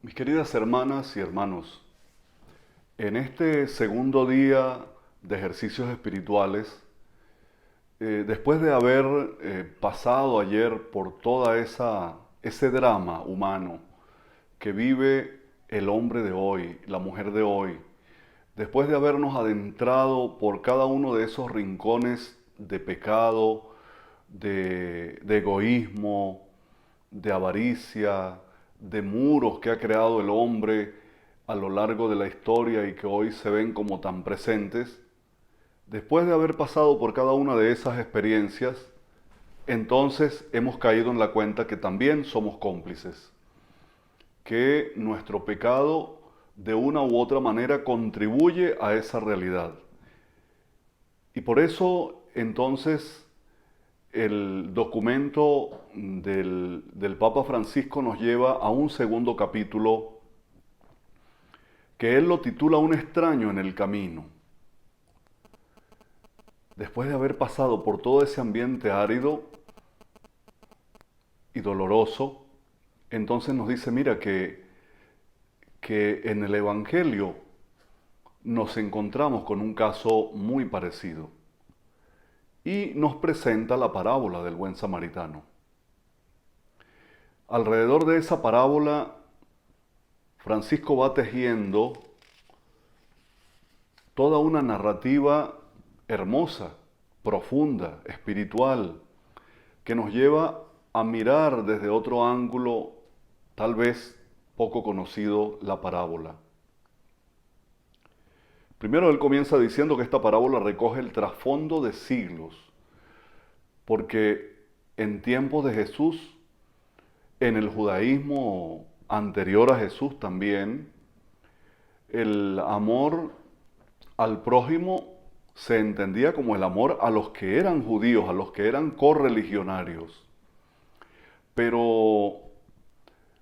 Mis queridas hermanas y hermanos, en este segundo día de ejercicios espirituales, después de haber pasado ayer por ese drama humano que vive el hombre de hoy, la mujer de hoy, después de habernos adentrado por cada uno de esos rincones de pecado, de egoísmo, de avaricia, de muros que ha creado el hombre a lo largo de la historia y que hoy se ven como tan presentes, después de haber pasado por cada una de esas experiencias, entonces hemos caído en la cuenta que también somos cómplices, que nuestro pecado de una u otra manera contribuye a esa realidad. Y por eso entonces el documento del Papa Francisco nos lleva a un segundo capítulo que él lo titula Un extraño en el camino. Después de haber pasado por todo ese ambiente árido y doloroso, entonces nos dice, mira, que en el Evangelio nos encontramos con un caso muy parecido y nos presenta la parábola del buen samaritano. Alrededor de esa parábola, Francisco va tejiendo toda una narrativa hermosa, profunda, espiritual, que nos lleva a mirar desde otro ángulo, tal vez poco conocido, la parábola. Primero él comienza diciendo que esta parábola recoge el trasfondo de siglos, porque en tiempos de Jesús, en el judaísmo anterior a Jesús también, el amor al prójimo se entendía como el amor a los que eran judíos, a los que eran correligionarios. Pero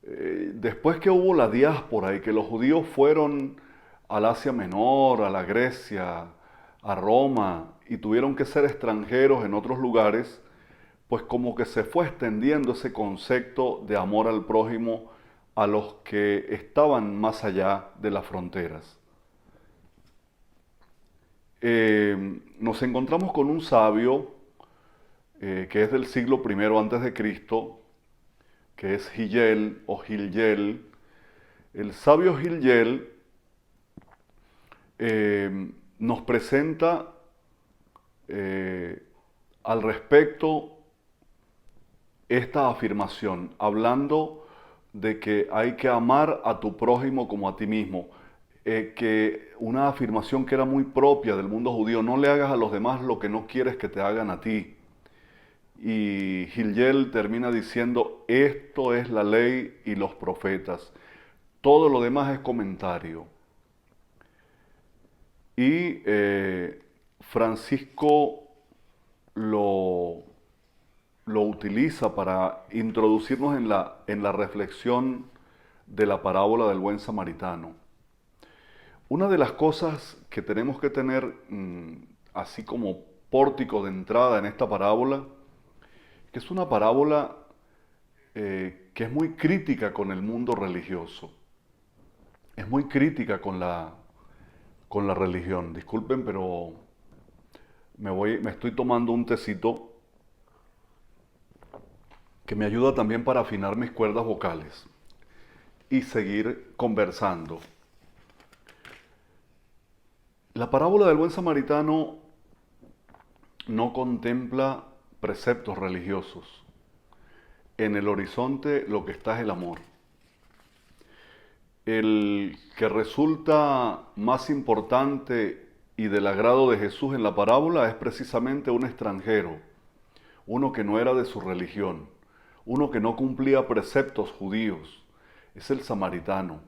después que hubo la diáspora y que los judíos fueron al Asia Menor, a la Grecia, a Roma y tuvieron que ser extranjeros en otros lugares, pues como que se fue extendiendo ese concepto de amor al prójimo a los que estaban más allá de las fronteras. Nos encontramos con un sabio que es del siglo I antes de Cristo, que es Hillel o Gilgel. El sabio Gilgel nos presenta al respecto esta afirmación, hablando de que hay que amar a tu prójimo como a ti mismo, que una afirmación que era muy propia del mundo judío, no le hagas a los demás lo que no quieres que te hagan a ti. Y Gilgel termina diciendo, esto es la ley y los profetas, todo lo demás es comentario. Y Francisco lo, lo utiliza para introducirnos en la reflexión de la parábola del buen samaritano. Una de las cosas que tenemos que tener, así como pórtico de entrada en esta parábola, que es una parábola que es muy crítica con el mundo religioso, es muy crítica con la religión. Disculpen, pero me estoy tomando un tecito que me ayuda también para afinar mis cuerdas vocales y seguir conversando. La parábola del buen samaritano no contempla preceptos religiosos. En el horizonte lo que está es el amor. El que resulta más importante y del agrado de Jesús en la parábola es precisamente un extranjero, uno que no era de su religión, uno que no cumplía preceptos judíos, es el samaritano.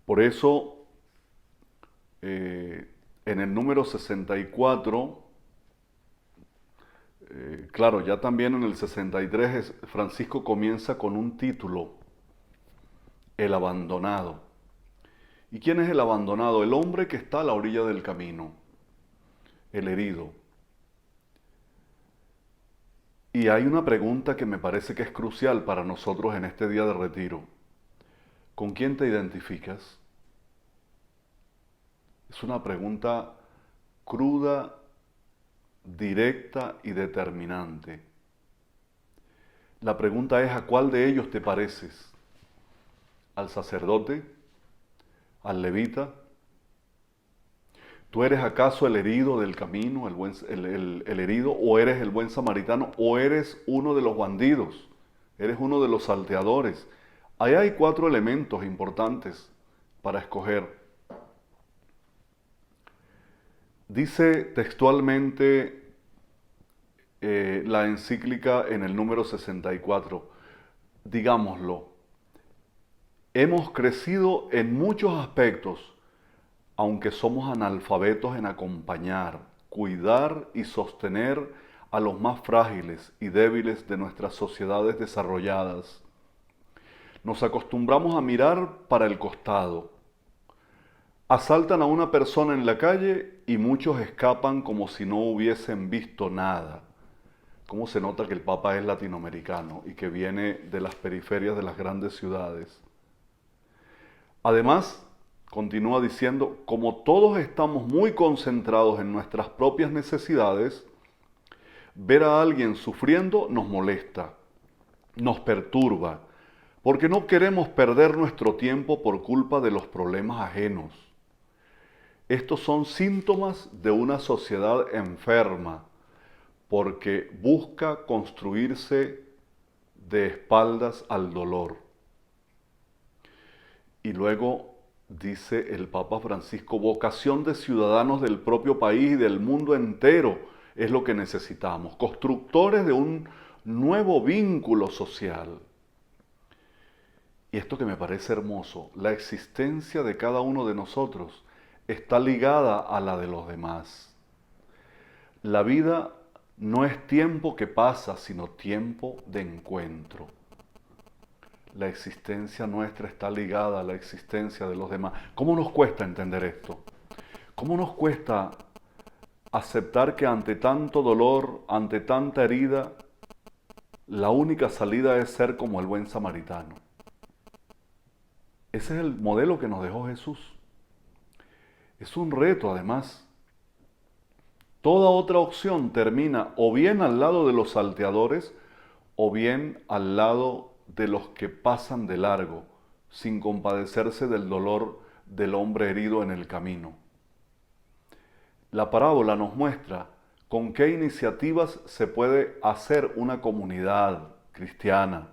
Por eso, en el número 64, claro, ya también en el 63 Francisco comienza con un título, el abandonado. ¿Y quién es el abandonado? El hombre que está a la orilla del camino, el herido. Y hay una pregunta que me parece que es crucial para nosotros en este día de retiro. ¿Con quién te identificas? Es una pregunta cruda, directa y determinante. La pregunta es: ¿a cuál de ellos te pareces? ¿Al sacerdote? ¿Al levita? ¿Tú eres acaso el herido del camino, el herido, o eres el buen samaritano, o eres uno de los bandidos, eres uno de los salteadores? Ahí hay 4 elementos importantes para escoger. Dice textualmente la encíclica en el número 64, digámoslo, hemos crecido en muchos aspectos, aunque somos analfabetos en acompañar, cuidar y sostener a los más frágiles y débiles de nuestras sociedades desarrolladas. Nos acostumbramos a mirar para el costado. Asaltan a una persona en la calle y muchos escapan como si no hubiesen visto nada. ¿Cómo se nota que el Papa es latinoamericano y que viene de las periferias de las grandes ciudades? Además, continúa diciendo, como todos estamos muy concentrados en nuestras propias necesidades, ver a alguien sufriendo nos molesta, nos perturba, porque no queremos perder nuestro tiempo por culpa de los problemas ajenos. Estos son síntomas de una sociedad enferma, porque busca construirse de espaldas al dolor. Y luego dice el Papa Francisco, vocación de ciudadanos del propio país y del mundo entero es lo que necesitamos, constructores de un nuevo vínculo social. Y esto que me parece hermoso, la existencia de cada uno de nosotros está ligada a la de los demás. La vida no es tiempo que pasa, sino tiempo de encuentro. La existencia nuestra está ligada a la existencia de los demás. ¿Cómo nos cuesta entender esto? ¿Cómo nos cuesta aceptar que ante tanto dolor, ante tanta herida, la única salida es ser como el buen samaritano? Ese es el modelo que nos dejó Jesús. Es un reto, además. Toda otra opción termina o bien al lado de los salteadores o bien al lado de los que pasan de largo, sin compadecerse del dolor del hombre herido en el camino. La parábola nos muestra con qué iniciativas se puede hacer una comunidad cristiana,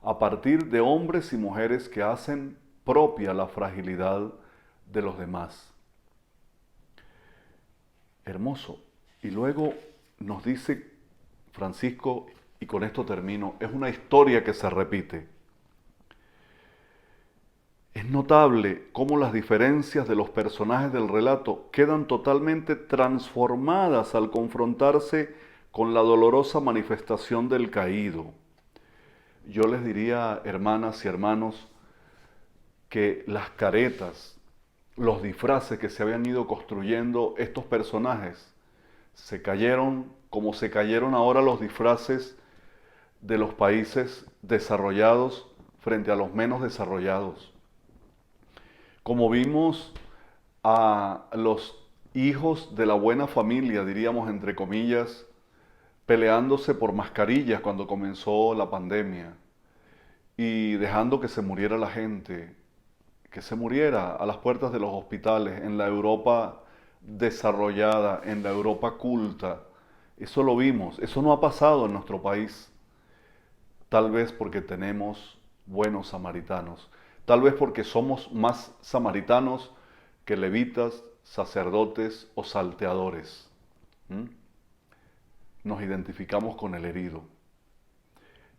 a partir de hombres y mujeres que hacen propia la fragilidad de los demás. Hermoso. Y luego nos dice Francisco, y con esto termino, es una historia que se repite. Es notable cómo las diferencias de los personajes del relato quedan totalmente transformadas al confrontarse con la dolorosa manifestación del caído. Yo les diría, hermanas y hermanos, que las caretas, los disfraces que se habían ido construyendo estos personajes, se cayeron como se cayeron ahora los disfraces de los países desarrollados frente a los menos desarrollados. Como vimos a los hijos de la buena familia, diríamos entre comillas, peleándose por mascarillas cuando comenzó la pandemia y dejando que se muriera la gente, que se muriera a las puertas de los hospitales en la Europa desarrollada, en la Europa culta. Eso lo vimos, eso no ha pasado en nuestro país, tal vez porque tenemos buenos samaritanos, tal vez porque somos más samaritanos que levitas, sacerdotes o salteadores. Nos identificamos con el herido.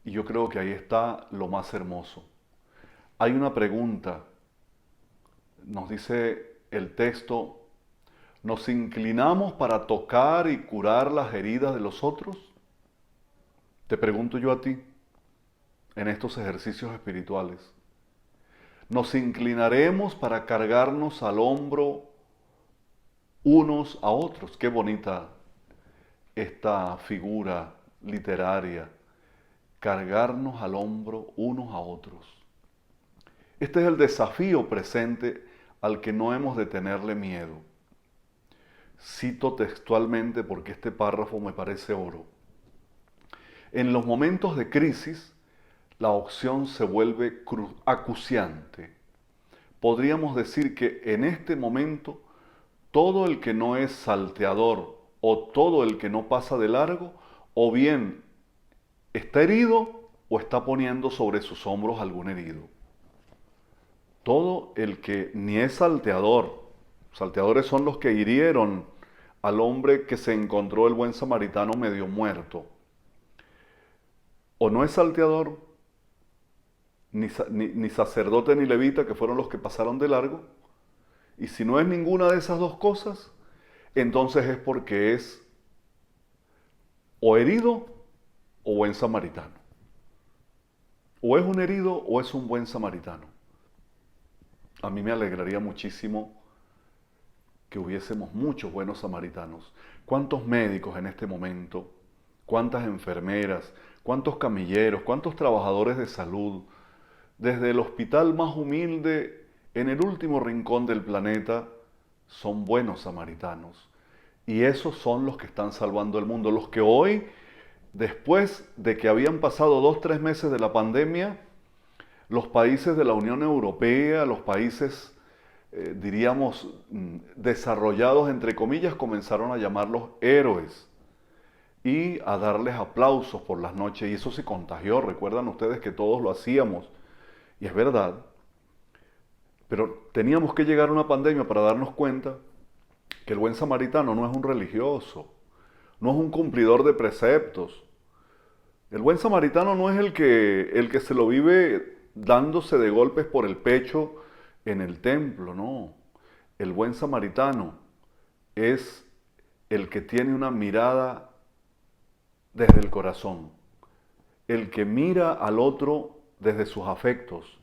Y yo creo que ahí está lo más hermoso. Hay una pregunta, nos dice el texto, ¿nos inclinamos para tocar y curar las heridas de los otros? Te pregunto yo a ti, en estos ejercicios espirituales. ¿Nos inclinaremos para cargarnos al hombro unos a otros? Qué bonita esta figura literaria, cargarnos al hombro unos a otros. Este es el desafío presente al que no hemos de tenerle miedo. Cito textualmente porque este párrafo me parece oro. En los momentos de crisis, la opción se vuelve acuciante. Podríamos decir que en este momento, todo el que no es salteador o todo el que no pasa de largo, o bien está herido o está poniendo sobre sus hombros algún herido. Todo el que ni es salteador, salteadores son los que hirieron al hombre que se encontró el buen samaritano medio muerto, o no es salteador, ni sacerdote ni levita, que fueron los que pasaron de largo, y si no es ninguna de esas dos cosas, entonces es porque es o herido o buen samaritano. O es un herido o es un buen samaritano. A mí me alegraría muchísimo que hubiésemos muchos buenos samaritanos. ¿Cuántos médicos en este momento? ¿Cuántas enfermeras? ¿Cuántos camilleros? ¿Cuántos trabajadores de salud? Desde el hospital más humilde en el último rincón del planeta, son buenos samaritanos. Y esos son los que están salvando el mundo. Los que hoy, después de que habían pasado 2, 3 meses de la pandemia, los países de la Unión Europea, los países, diríamos, desarrollados, entre comillas, comenzaron a llamarlos héroes y a darles aplausos por las noches. Y eso se contagió. Recuerdan ustedes que todos lo hacíamos. Y es verdad. Pero teníamos que llegar a una pandemia para darnos cuenta que el buen samaritano no es un religioso, no es un cumplidor de preceptos. El buen samaritano no es el que se lo vive dándose de golpes por el pecho en el templo, no. El buen samaritano es el que tiene una mirada desde el corazón, el que mira al otro desde sus afectos,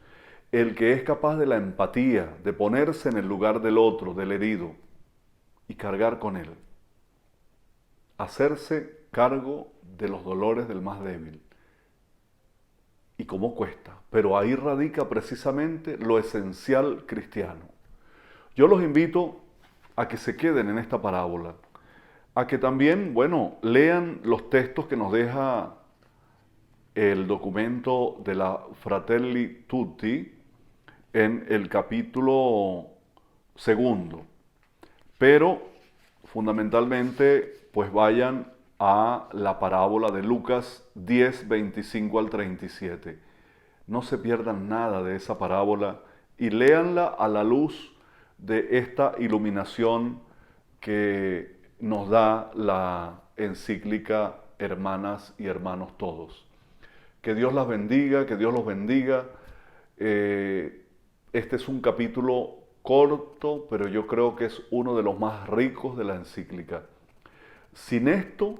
el que es capaz de la empatía, de ponerse en el lugar del otro, del herido, y cargar con él. Hacerse cargo de los dolores del más débil. ¿Y cómo cuesta? Pero ahí radica precisamente lo esencial cristiano. Yo los invito a que se queden en esta parábola, a que también, bueno, lean los textos que nos deja el documento de la Fratelli Tutti en el capítulo 2. Pero fundamentalmente, pues vayan a la parábola de Lucas 10, 25 al 37. No se pierdan nada de esa parábola y léanla a la luz de esta iluminación que nos da la encíclica Hermanas y Hermanos Todos. Que Dios las bendiga, que Dios los bendiga. Este es un capítulo corto, pero yo creo que es uno de los más ricos de la encíclica. Sin esto,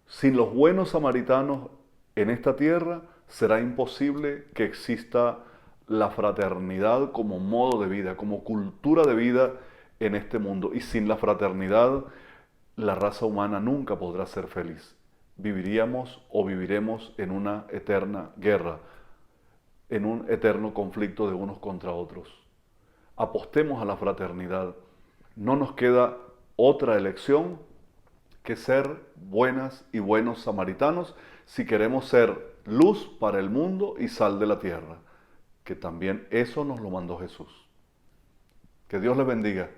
sin los buenos samaritanos en esta tierra, será imposible que exista la fraternidad como modo de vida, como cultura de vida en este mundo. Y sin la fraternidad, la raza humana nunca podrá ser feliz. Viviríamos o viviremos en una eterna guerra, en un eterno conflicto de unos contra otros. Apostemos a la fraternidad. No nos queda otra elección que ser buenas y buenos samaritanos si queremos ser luz para el mundo y sal de la tierra, que también eso nos lo mandó Jesús. Que Dios les bendiga.